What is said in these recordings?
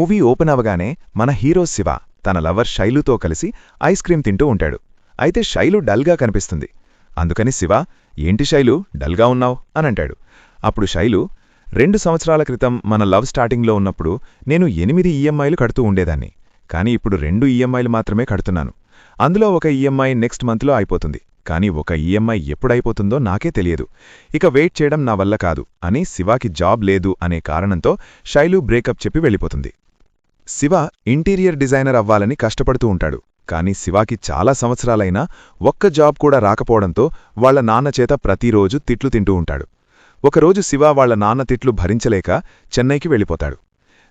Movie open అవగానే మన hero Shiva తన లవర్ శైలుతో కలిసి ఐస్ క్రీం తింటూ ఉంటాడు. అయితే శైలు డల్గా కనిపిస్తుంది. అందుకని శివ, ఏంటి శైలు డల్గా ఉన్నావ్ అనంటాడు. అప్పుడు శైలు, 2 సంవత్సరాల క్రితం మన లవ్ స్టార్టింగ్లో ఉన్నప్పుడు నేను 8 ఈఎంఐలు కడుతూ ఉండేదాన్ని. కానీ ఇప్పుడు 2 ఈఎంఐలు మాత్రమే కడుతున్నాను. అందులో ఒక ఈఎంఐ నెక్స్ట్ మంత్లో అయిపోతుంది. కానీ ఒక ఈఎంఐ ఎప్పుడైపోతుందో నాకే తెలియదు. ఇక వెయిట్ చేయడం నా వల్ల కాదు అని శివాకి జాబ్ లేదు అనే కారణంతో శైలు బ్రేకప్ చెప్పి వెళ్ళిపోతుంది. శివ ఇంటీరియర్ డిజైనర్ అవ్వాలని కష్టపడుతూ ఉంటాడు. కానీ శివాకి చాలా సంవత్సరాలైనా ఒక్క జాబ్ కూడా రాకపోవడంతో వాళ్ల నాన్నచేత ప్రతిరోజు తిట్లు తింటూ ఉంటాడు. ఒకరోజు శివ వాళ్ల నాన్న తిట్లు భరించలేక చెన్నైకి వెళ్ళిపోతాడు.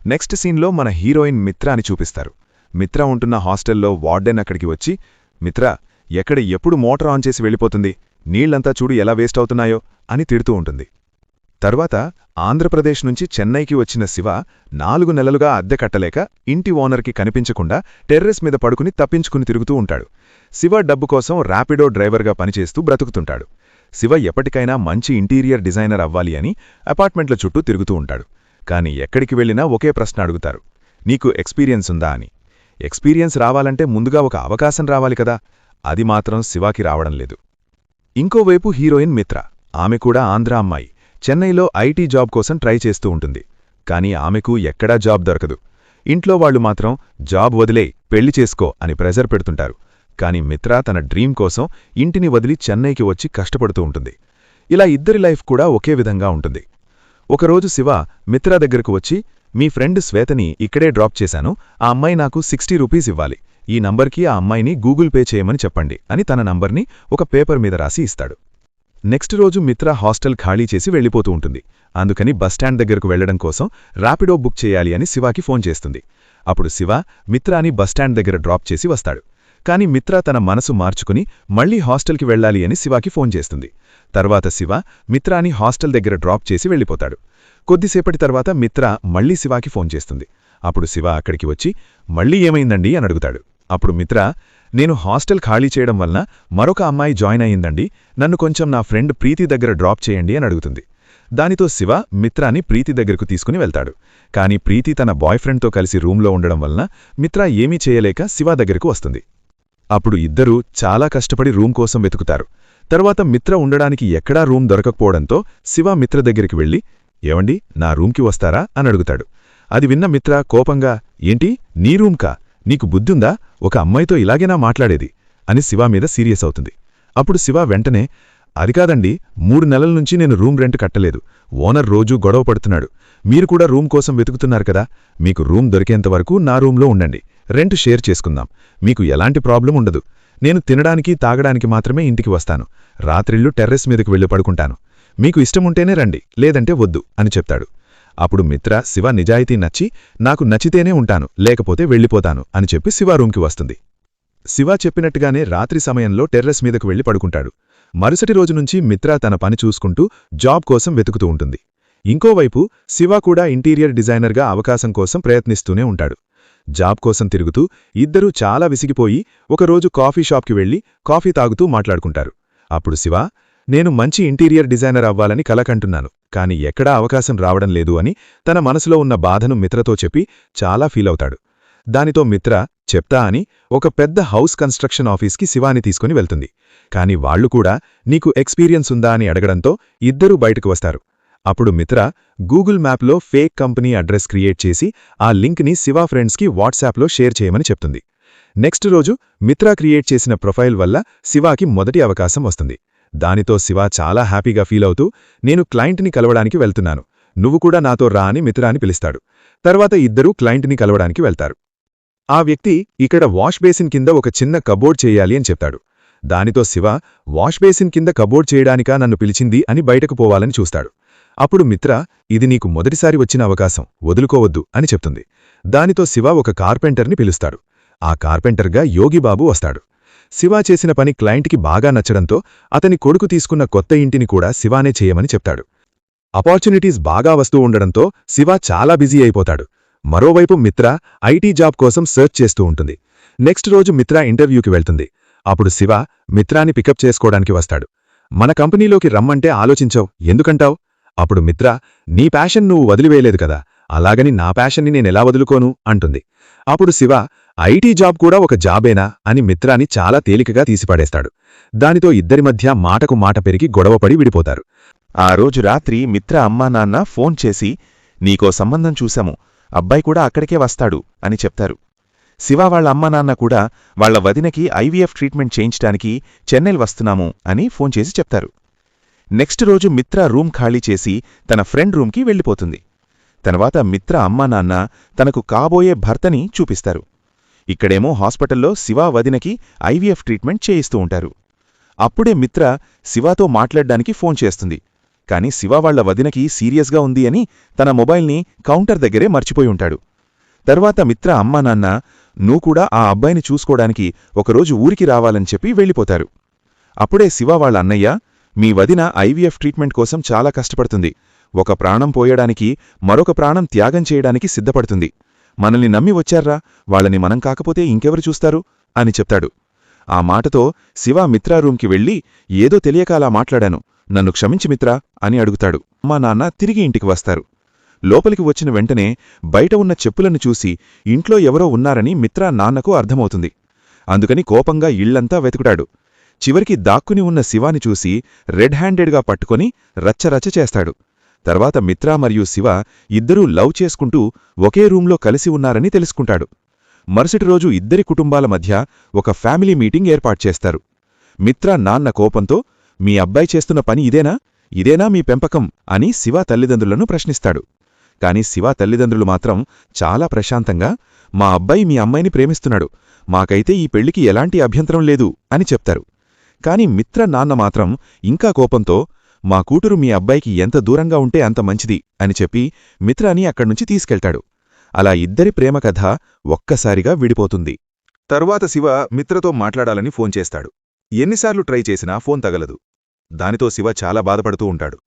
నెక్స్ట్ సీన్లో మన హీరోయిన్ మిత్ర అని చూపిస్తారు. మిత్ర ఉంటున్న హాస్టల్లో వార్డెన్ అక్కడికి వచ్చి, మిత్ర ఎక్కడ ఎప్పుడు మోటార్ ఆన్ చేసి వెళ్ళిపోతుంది, నీళ్లంతా చూడు ఎలా వేస్ట్ అవుతున్నాయో అని తిడుతూ ఉంటుంది. తర్వాత ఆంధ్రప్రదేశ్ నుంచి చెన్నైకి వచ్చిన శివ 4 నెలలుగా అద్దె కట్టలేక ఇంటి ఓనర్కి కనిపించకుండా టెర్రస్ మీద పడుకుని తప్పించుకుని తిరుగుతూ ఉంటాడు. శివ డబ్బు కోసం ర్యాపిడో డ్రైవర్గా పనిచేస్తూ బ్రతుకుతుంటాడు. శివ ఎప్పటికైనా మంచి ఇంటీరియర్ డిజైనర్ అవ్వాలి అని అపార్ట్మెంట్ల చుట్టూ తిరుగుతూ ఉంటాడు. కాని ఎక్కడికి వెళ్ళినా ఒకే ప్రశ్న అడుగుతారు, నీకు ఎక్స్పీరియన్స్ ఉందా అని. ఎక్స్పీరియన్స్ రావాలంటే ముందుగా ఒక అవకాశం రావాలి కదా. అది మాత్రం శివాకి రావడం లేదు. ఇంకోవైపు హీరోయిన్ మిత్ర, ఆమె కూడా ఆంధ్ర అమ్మాయి. చెన్నైలో ఐటీ జాబ్ కోసం ట్రై చేస్తూ ఉంటుంది. కానీ ఆమెకు ఎక్కడా జాబ్ దొరకదు. ఇంట్లో వాళ్లు మాత్రం జాబ్ వదిలే పెళ్లి చేసుకో అని ప్రెజర్ పెడుతుంటారు. కాని మిత్ర తన డ్రీమ్ కోసం ఇంటిని వదిలి చెన్నైకి వచ్చి కష్టపడుతూ ఉంటుంది. ఇలా ఇద్దరి లైఫ్ కూడా ఒకే విధంగా ఉంటుంది. ఒకరోజు శివ మిత్ర దగ్గరకు వచ్చి, మీ ఫ్రెండ్ శ్వేతని ఇక్కడే డ్రాప్ చేశాను, ఆ అమ్మాయి నాకు 60 రూపీస్ ఇవ్వాలి, ఈ నంబర్కి ఆ అమ్మాయిని గూగుల్ పే చేయమని చెప్పండి అని తన నంబర్ని ఒక పేపర్ మీద రాసి ఇస్తాడు. నెక్స్ట్ రోజు మిత్ర హాస్టల్ ఖాళీ చేసి వెళ్ళిపోతూ ఉంటుంది. అందుకని బస్టాండ్ దగ్గరకు వెళ్లడం కోసం ర్యాపిడో బుక్ చేయాలి అని శివాకి ఫోన్ చేస్తుంది. అప్పుడు శివ మిత్రాని బస్టాండ్ దగ్గర డ్రాప్ చేసి వస్తాడు. కాని మిత్ర తన మనసు మార్చుకుని మళ్లీ హాస్టల్కి వెళ్లాలి అని శివాకి ఫోన్ చేస్తుంది. తర్వాత శివ మిత్రాని హాస్టల్ దగ్గర డ్రాప్ చేసి వెళ్ళిపోతాడు. కొద్దిసేపటి తర్వాత మిత్ర మళ్లీ శివాకి ఫోన్ చేస్తుంది. అప్పుడు శివ అక్కడికి వచ్చి, మళ్లీ ఏమైందండి అని అడుగుతాడు. అప్పుడు మిత్ర, నేను హాస్టల్ ఖాళీ చేయడం వలన మరొక అమ్మాయి జాయిన్ అయ్యిందండి, నన్ను కొంచెం నా ఫ్రెండ్ ప్రీతి దగ్గర డ్రాప్ చేయండి అని అడుగుతుంది. దానితో శివ మిత్రాని ప్రీతి దగ్గరకు తీసుకుని వెళ్తాడు. కాని ప్రీతి తన బాయ్ ఫ్రెండ్తో కలిసి రూంలో ఉండడం వలన మిత్ర ఏమీ చేయలేక శివ దగ్గరకు వస్తుంది. అప్పుడు ఇద్దరూ చాలా కష్టపడి రూం కోసం వెతుకుతారు. తర్వాత మిత్ర ఉండడానికి ఎక్కడా రూం దొరకకపోవడంతో శివ మిత్ర దగ్గరికి వెళ్లి, ఏవండి నా రూంకి వస్తారా అని అడుగుతాడు. అది విన్న మిత్ర కోపంగా, ఏంటి నీ రూంకా, నీకు బుద్ధుందా, ఒక అమ్మాయితో ఇలాగేనా మాట్లాడేది అని శివ మీద సీరియస్ అవుతుంది. అప్పుడు శివ వెంటనే, అది కాదండి, 3 నెలల నుంచి నేను రూమ్ రెంట్ కట్టలేదు, ఓనర్ రోజూ గొడవ పడుతున్నాడు, మీరు కూడా రూమ్ కోసం వెతుకుతున్నారు కదా, మీకు రూమ్ దొరికేంతవరకు నా రూంలో ఉండండి, రెంట్ షేర్ చేసుకుందాం, మీకు ఎలాంటి ప్రాబ్లం ఉండదు, నేను తినడానికి తాగడానికి మాత్రమే ఇంటికి వస్తాను, రాత్రిళ్ళు టెర్రస్ మీదకి వెళ్ళి పడుకుంటాను, మీకు ఇష్టముంటేనే రండి లేదంటే వద్దు అని చెప్తాడు. అప్పుడు మిత్ర శివ నిజాయితీ నచ్చి, నాకు నచ్చితేనే ఉంటాను లేకపోతే వెళ్ళిపోతాను అని చెప్పి శివ రూంకి వస్తుంది. శివ చెప్పినట్టుగానే రాత్రి సమయంలో టెర్రస్ మీదకు వెళ్లి పడుకుంటాడు. మరుసటి రోజు నుంచి మిత్ర తన పని చూసుకుంటూ జాబ్ కోసం వెతుకుతూ ఉంటుంది. ఇంకోవైపు శివ కూడా ఇంటీరియర్ డిజైనర్గా అవకాశం కోసం ప్రయత్నిస్తూనే ఉంటాడు. జాబ్ కోసం తిరుగుతూ ఇద్దరూ చాలా విసిగిపోయి ఒకరోజు కాఫీ షాప్కి వెళ్లి కాఫీ తాగుతూ మాట్లాడుకుంటారు. అప్పుడు శివ, నేను మంచి ఇంటీరియర్ డిజైనర్ అవ్వాలని కలకంటున్నాను, కాని ఎక్కడా అవకాశం రావడం లేదు అని తన మనసులో ఉన్న బాధను మిత్రతో చెప్పి చాలా ఫీలవుతాడు. దానితో మిత్ర చెప్తా అని ఒక పెద్ద హౌస్ కన్స్ట్రక్షన్ ఆఫీస్కి శివాని తీసుకుని వెళ్తుంది. కాని వాళ్లు కూడా నీకు ఎక్స్పీరియన్స్ ఉందా అని అడగడంతో ఇద్దరూ బయటకు వస్తారు. అప్పుడు మిత్ర గూగుల్ మ్యాప్లో ఫేక్ కంపెనీ అడ్రస్ క్రియేట్ చేసి ఆ లింక్ని శివ ఫ్రెండ్స్కి వాట్సాప్లో షేర్ చేయమని చెప్తుంది. నెక్స్ట్ రోజు మిత్ర క్రియేట్ చేసిన ప్రొఫైల్ వల్ల శివాకి మొదటి అవకాశం వస్తుంది. దానితో శివ చాలా హ్యాపీగా ఫీలవుతూ, నేను క్లయింట్ని కలవడానికి వెళ్తున్నాను, నువ్వు కూడా నాతో రా అని మిత్రాని పిలుస్తాడు. తర్వాత ఇద్దరూ క్లయింట్ని కలవడానికి వెళ్తారు. ఆ వ్యక్తి ఇక్కడ వాష్ బేసిన్ కింద ఒక చిన్న కబోర్డ్ చేయాలి అని చెప్తాడు. దానితో శివ, వాష్ బేసిన్ కింద కబోర్డ్ చేయడానికా నన్ను పిలిచింది అని బయటకు పోవాలని చూస్తాడు. అప్పుడు మిత్ర, ఇది నీకు మొదటిసారి వచ్చిన అవకాశం, వదులుకోవద్దు అని చెప్తుంది. దానితో శివ ఒక కార్పెంటర్ని పిలుస్తాడు. ఆ కార్పెంటర్గా యోగిబాబు వస్తాడు. శివ చేసిన పని క్లయింట్కి బాగా నచ్చడంతో అతని కొడుకు తీసుకున్న కొత్త ఇంటిని కూడా శివానే చేయమని చెప్తాడు. ఆపర్చునిటీస్ బాగా వస్తూ ఉండడంతో శివ చాలా బిజీ అయిపోతాడు. మరోవైపు మిత్ర ఐటీ జాబ్ కోసం సర్చ్ చేస్తూ ఉంటుంది. నెక్స్ట్ రోజు మిత్ర ఇంటర్వ్యూకి వెళ్తుంది. అప్పుడు శివ మిత్రాని పికప్ చేసుకోవడానికి వస్తాడు. మన కంపెనీలోకి రమ్మంటే ఆలోచించవు, ఎందుకంటావు? అప్పుడు మిత్ర, నీ ప్యాషన్ నువ్వు వదిలివేయలేదు కదా, అలాగని నా ప్యాషన్ని నేనెలా వదులుకోను అంటుంది. అప్పుడు శివ ఐటీ జాబ్ కూడా ఒక జాబేనా అని మిత్రాని చాలా తేలికగా తీసిపడేస్తాడు. దానితో ఇద్దరి మధ్య మాటకు మాట పెరిగి గొడవపడి విడిపోతారు. ఆ రోజు రాత్రి మిత్ర అమ్మా నాన్న ఫోన్ చేసి నీకో సంబంధం చూశాము, అబ్బాయి కూడా అక్కడికే వస్తాడు అని చెప్తారు. శివ వాళ్ళ అమ్మా నాన్న కూడా వాళ్ల వదినకి ఐవీఎఫ్ ట్రీట్మెంట్ చేయించడానికి చెన్నై వస్తున్నాము అని ఫోన్ చేసి చెప్తారు. నెక్స్ట్ రోజు మిత్ర రూమ్ ఖాళీ చేసి తన ఫ్రెండ్ రూమ్కి వెళ్ళిపోతుంది. తర్వాత మిత్ర అమ్మా నాన్న తనకు కాబోయే భర్తని చూపిస్తారు. ఇక్కడేమో హాస్పిటల్లో శివ వదినకి ఐవీఎఫ్ ట్రీట్మెంట్ చేయిస్తూ ఉంటారు. అప్పుడే మిత్ర శివతో మాట్లాడ్డానికి ఫోన్ చేస్తుంది. కాని శివ వాళ్ల వదినకి సీరియస్గా ఉంది అని తన మొబైల్ని కౌంటర్ దగ్గరే మర్చిపోయి ఉంటాడు. తర్వాత మిత్ర అమ్మా నాన్న నువ్వు కూడా ఆ అబ్బాయిని చూసుకోవడానికి ఒకరోజు ఊరికి రావాలని చెప్పి వెళ్ళిపోతారు. అప్పుడే శివ వాళ్ళ అన్నయ్య మీ వదిన ఐవీఎఫ్ ట్రీట్మెంట్ కోసం చాలా కష్టపడుతుంది, ఒక ప్రాణం పోయడానికి మరొక ప్రాణం త్యాగం చేయడానికి సిద్ధపడుతుంది, మనల్ని నమ్మి వచ్చారా, వాళ్ళని మనం కాకపోతే ఇంకెవరు చూస్తారు అని చెప్తాడు. ఆ మాటతో శివ మిత్రా రూమ్కి వెళ్ళి ఏదో తెలియక అలా మాట్లాడాను, నన్ను క్షమించి మిత్రా అని అడుగుతాడు. మా నాన్న తిరిగి ఇంటికి వస్తారు. లోపలికి వచ్చిన వెంటనే బయట ఉన్న చెప్పులను చూసి ఇంట్లో ఎవరో ఉన్నారని మిత్రా నాన్నకు అర్థమవుతుంది. అందుకని కోపంగా ఇళ్లంతా వెతుకుతాడు. చివరికి దాక్కుని ఉన్న శివాని చూసి రెడ్ హ్యాండెడ్గా పట్టుకొని రచ్చరచ్చ చేస్తాడు. తర్వాత మిత్రా మరియు శివ ఇద్దరూ లవ్ చేసుకుంటూ ఒకే రూంలో కలిసి ఉన్నారని తెలుసుకుంటాడు. మరుసటి రోజు ఇద్దరి కుటుంబాల మధ్య ఒక ఫ్యామిలీ మీటింగ్ ఏర్పాటు చేస్తారు. మిత్రా నాన్న కోపంతో మీ అబ్బాయి చేస్తున్న పని ఇదేనా మీ పెంపకం అని శివ తల్లిదండ్రులను ప్రశ్నిస్తాడు. కాని శివ తల్లిదండ్రులు మాత్రం చాలా ప్రశాంతంగా మా అబ్బాయి మీ అమ్మాయిని ప్రేమిస్తున్నాడు, మాకైతే ఈ పెళ్లికి ఎలాంటి అభ్యంతరం లేదు అని చెప్తారు. కాని మిత్ర నాన్న మాత్రం ఇంకా కోపంతో మా కూతురు మీ అబ్బాయికి ఎంత దూరంగా ఉంటే అంత మంచిది అని చెప్పి మిత్రాని అక్కడ్నుంచి తీసుకెళ్తాడు. అలా ఇద్దరి ప్రేమ కథ ఒక్కసారిగా విడిపోతుంది. తరువాత శివ మిత్రతో మాట్లాడాలని ఫోన్ చేస్తాడు. ఎన్నిసార్లు ట్రై చేసినా ఫోన్ తగలదు. దానితో శివ చాలా బాధపడుతూ ఉంటాడు.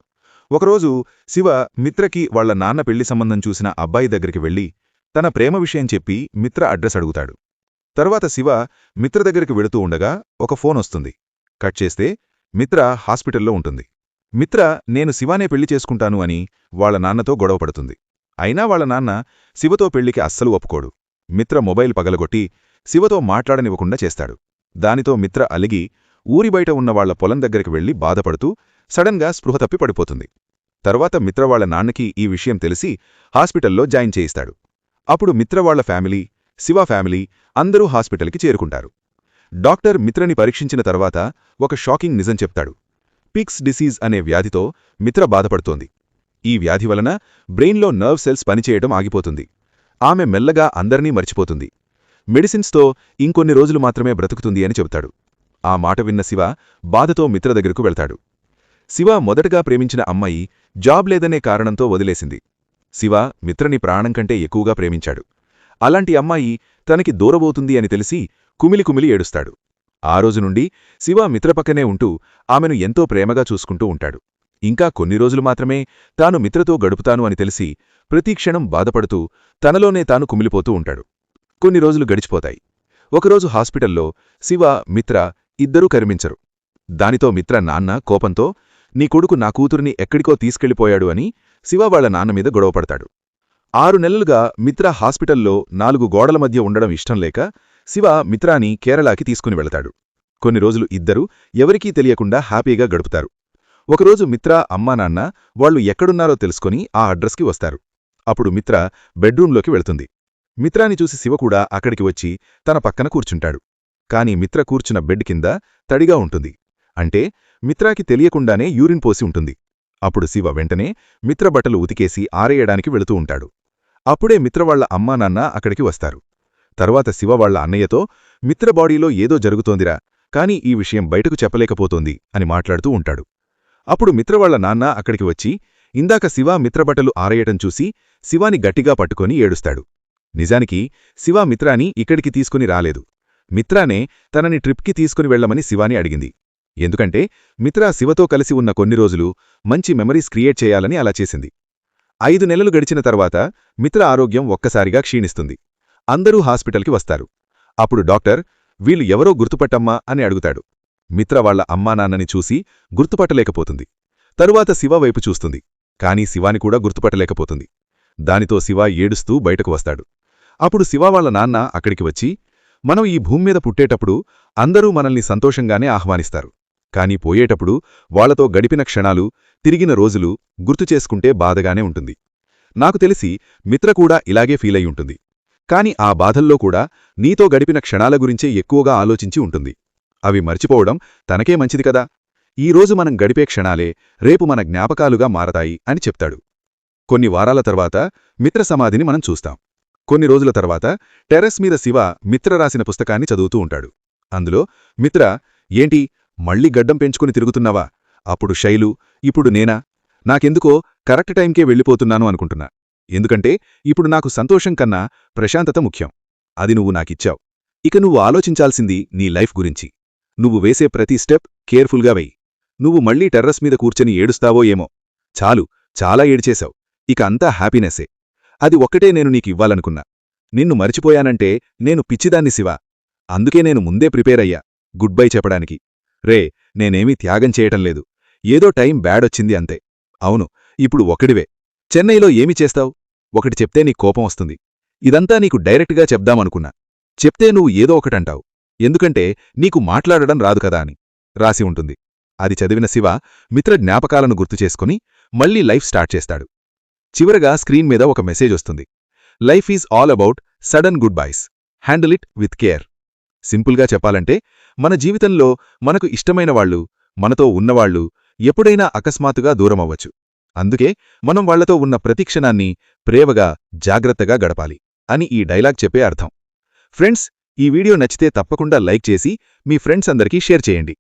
ఒకరోజు శివ మిత్రకి వాళ్ల నాన్న పెళ్లి సంబంధం చూసిన అబ్బాయి దగ్గరికి వెళ్లి తన ప్రేమ విషయం చెప్పి మిత్ర అడ్రస్ అడుగుతాడు. తర్వాత శివ మిత్ర దగ్గరికి వెళుతూ ఉండగా ఒక ఫోన్ వస్తుంది. కట్ చేస్తే మిత్ర హాస్పిటల్లో ఉంటుంది. మిత్ర నేను శివానే పెళ్లి చేసుకుంటాను అని వాళ్ల నాన్నతో గొడవపడుతుంది. అయినా వాళ్ల నాన్న శివతో పెళ్లికి అస్సలు ఒప్పుకోడు. మిత్ర మొబైల్ పగలగొట్టి శివతో మాట్లాడనివ్వకుండా చేస్తాడు. దానితో మిత్ర అలిగి ఊరి బయట ఉన్న వాళ్ల పొలం దగ్గరికి వెళ్లి బాధపడుతూ సడన్గా స్పృహ తప్పి పడిపోతుంది. తర్వాత మిత్ర వాళ్ల నాన్నకి ఈ విషయం తెలిసి హాస్పిటల్లో జాయిన్ చేయిస్తాడు. అప్పుడు మిత్ర వాళ్ల ఫ్యామిలీ, శివ ఫ్యామిలీ అందరూ హాస్పిటల్కి చేరుకుంటారు. డాక్టర్ మిత్రని పరీక్షించిన తర్వాత ఒక షాకింగ్ నిజం చెప్తాడు. పిక్స్ డిసీజ్ అనే వ్యాధితో మిత్ర బాధపడుతోంది. ఈ వ్యాధి వలన బ్రెయిన్లో నర్వ్ సెల్స్ పనిచేయడం ఆగిపోతుంది. ఆమె మెల్లగా అందరినీ మర్చిపోతుంది. మెడిసిన్స్తో ఇంకొన్ని రోజులు మాత్రమే బ్రతుకుతుంది అని చెబుతాడు. ఆ మాట విన్న శివ బాధతో మిత్ర దగ్గరకు వెళ్తాడు. శివ మొదటగా ప్రేమించిన అమ్మాయి జాబ్ లేదనే కారణంతో వదిలేసింది. శివ మిత్రని ప్రాణం కంటే ఎక్కువగా ప్రేమించాడు. అలాంటి అమ్మాయి తనకి దూరబోతుంది అని తెలిసి కుమిలి కుమిలి ఏడుస్తాడు. ఆ రోజు నుండి శివ మిత్రపక్కనే ఉంటూ ఆమెను ఎంతో ప్రేమగా చూసుకుంటూ ఉంటాడు. ఇంకా కొన్ని రోజులు మాత్రమే తాను మిత్రతో గడుపుతాను అని తెలిసి ప్రతిక్షణం బాధపడుతూ తనలోనే తాను కుమిలిపోతూ ఉంటాడు. కొన్ని రోజులు గడిచిపోతాయి. ఒకరోజు హాస్పిటల్లో శివ, మిత్ర ఇద్దరూ కరిమించరు. దానితో మిత్ర నాన్న కోపంతో నీ కొడుకు నా కూతురిని ఎక్కడికో తీసుకెళ్లిపోయాడు అని శివ వాళ్ల నాన్నమీద గొడవపడతాడు. 6 నెలలుగా మిత్ర హాస్పిటల్లో 4 గోడల మధ్య ఉండడం ఇష్టం లేక శివ మిత్రాని కేరళకి తీసుకుని వెళతాడు. కొన్ని రోజులు ఇద్దరూ ఎవరికీ తెలియకుండా హ్యాపీగా గడుపుతారు. ఒకరోజు మిత్ర అమ్మా నాన్న వాళ్లు ఎక్కడున్నారో తెలుసుకుని ఆ అడ్రస్కి వస్తారు. అప్పుడు మిత్ర బెడ్రూంలోకి వెళుతుంది. మిత్రాని చూసి శివ కూడా అక్కడికి వచ్చి తన పక్కన కూర్చుంటాడు. కాని మిత్ర కూర్చున్న బెడ్ కింద తడిగా ఉంటుంది. అంటే మిత్రాకి తెలియకుండానే యూరిన్ పోసి ఉంటుంది. అప్పుడు శివ వెంటనే మిత్ర బట్టలు ఉతికేసి ఆరేయడానికి వెళుతూ ఉంటాడు. అప్పుడే మిత్ర వాళ్ల అమ్మా నాన్న అక్కడికి వస్తారు. తర్వాత శివ వాళ్ల అన్నయ్యతో మిత్ర బాడీలో ఏదో జరుగుతోందిరా, కాని ఈ విషయం బయటకు చెప్పలేకపోతోంది అని మాట్లాడుతూ ఉంటాడు. అప్పుడు మిత్ర వాళ్ల నాన్న అక్కడికి వచ్చి ఇందాక శివ మిత్రబట్టలు ఆరేయటం చూసి శివాని గట్టిగా పట్టుకొని ఏడుస్తాడు. నిజానికి శివ మిత్రాని ఇక్కడికి తీసుకుని రాలేదు. మిత్రానే తనని ట్రిప్కి తీసుకుని వెళ్లమని శివాని అడిగింది. ఎందుకంటే మిత్ర శివతో కలిసి ఉన్న కొన్ని రోజులు మంచి మెమరీస్ క్రియేట్ చేయాలని అలా చేసింది. 5 నెలలు గడిచిన తర్వాత మిత్ర ఆరోగ్యం ఒక్కసారిగా క్షీణిస్తుంది. అందరూ హాస్పిటల్కి వస్తారు. అప్పుడు డాక్టర్ వీళ్ళు ఎవరో గుర్తుపట్టమ్మా అని అడుగుతాడు. మిత్ర వాళ్ల అమ్మానాన్నని చూసి గుర్తుపట్టలేకపోతుంది. తరువాత శివ వైపు చూస్తుంది. కానీ శివాని కూడా గుర్తుపట్టలేకపోతుంది. దానితో శివ ఏడుస్తూ బయటకు వస్తాడు. అప్పుడు శివ వాళ్ళ నాన్న అక్కడికి వచ్చి, మనం ఈ భూమి మీద పుట్టేటప్పుడు అందరూ మనల్ని సంతోషంగానే ఆహ్వానిస్తారు. కానీ పోయేటప్పుడు వాళ్లతో గడిపిన క్షణాలు, తిరిగిన రోజులు గుర్తు చేసుకుంటే బాధగానే ఉంటుంది. నాకు తెలిసి మిత్ర కూడా ఇలాగే ఫీలై ఉంటుంది. కాని ఆ బాధల్లో కూడా నీతో గడిపిన క్షణాల గురించే ఎక్కువగా ఆలోచించి ఉంటుంది. అవి మర్చిపోవడం తనకే మంచిది కదా. ఈరోజు మనం గడిపే క్షణాలే రేపు మన జ్ఞాపకాలుగా మారతాయి అని చెప్తాడు. కొన్ని వారాల తర్వాత మిత్ర సమాధిని మనం చూస్తాం. కొన్ని రోజుల తర్వాత టెర్రస్ మీద శివ మిత్ర రాసిన పుస్తకాన్ని చదువుతూ ఉంటాడు. అందులో మిత్ర, ఏంటి మళ్ళీ గడ్డం పెంచుకుని తిరుగుతున్నావా? అప్పుడు శైలు, ఇప్పుడు నేనా? నాకెందుకో కరెక్ట్ టైంకే వెళ్ళిపోతున్నాను అనుకుంటున్నా. ఎందుకంటే ఇప్పుడు నాకు సంతోషం కన్నా ప్రశాంతత ముఖ్యం. అది నువ్వు నాకిచ్చావు. ఇక నువ్వు ఆలోచించాల్సింది నీ లైఫ్ గురించి. నువ్వు వేసే ప్రతి స్టెప్ కేర్ఫుల్గా వెయ్యి. నువ్వు మళ్లీ టెర్రస్ మీద కూర్చొని ఏడుస్తావో ఏమో. చాలు, చాలా ఏడ్చేశావు. ఇక అంతా హ్యాపీనెస్సే. అది ఒక్కటే నేను నీకివ్వాలనుకున్నా. నిన్ను మరిచిపోయానంటే నేను పిచ్చిదాన్ని శివ. అందుకే నేను ముందే ప్రిపేర్ అయ్యా గుడ్ బై చెప్పడానికి. రే, నేనేమీ త్యాగం చేయటంలేదు. ఏదో టైం బ్యాడొచ్చింది అంతే. అవును, ఇప్పుడు ఒకడివే. చెన్నైలో ఏమి చేస్తావు? ఒకటి చెప్తే నీ కోపం వస్తుంది. ఇదంతా నీకు డైరెక్ట్గా చెప్దామనుకున్నా. చెప్తే నువ్వు ఏదో ఒకటంటావు. ఎందుకంటే నీకు మాట్లాడడం రాదు కదా అని రాసి ఉంటుంది. అది చదివిన శివ మిత్ర జ్ఞాపకాలను గుర్తుచేసుకుని మళ్లీ లైఫ్ స్టార్ట్ చేస్తాడు. చివరగా స్క్రీన్ మీద ఒక మెసేజ్ వస్తుంది. Life is all about sudden goodbyes. Handle it with care. సింపుల్గా చెప్పాలంటే మన జీవితంలో మనకు ఇష్టమైన వాళ్ళు, మనతో ఉన్నవాళ్లు ఎప్పుడైనా అకస్మాత్తుగా దూరమవ్వచ్చు. అందుకే మనం వాళ్లతో ఉన్న ప్రతి క్షణాన్ని ప్రేమగా, జాగ్రత్తగా గడపాలి అని ఈ డైలాగ్ చెప్పే అర్థం. ఫ్రెండ్స్, ఈ వీడియో నచ్చితే తప్పకుండా లైక్ చేసి మీ ఫ్రెండ్స్ అందరికీ షేర్ చేయండి.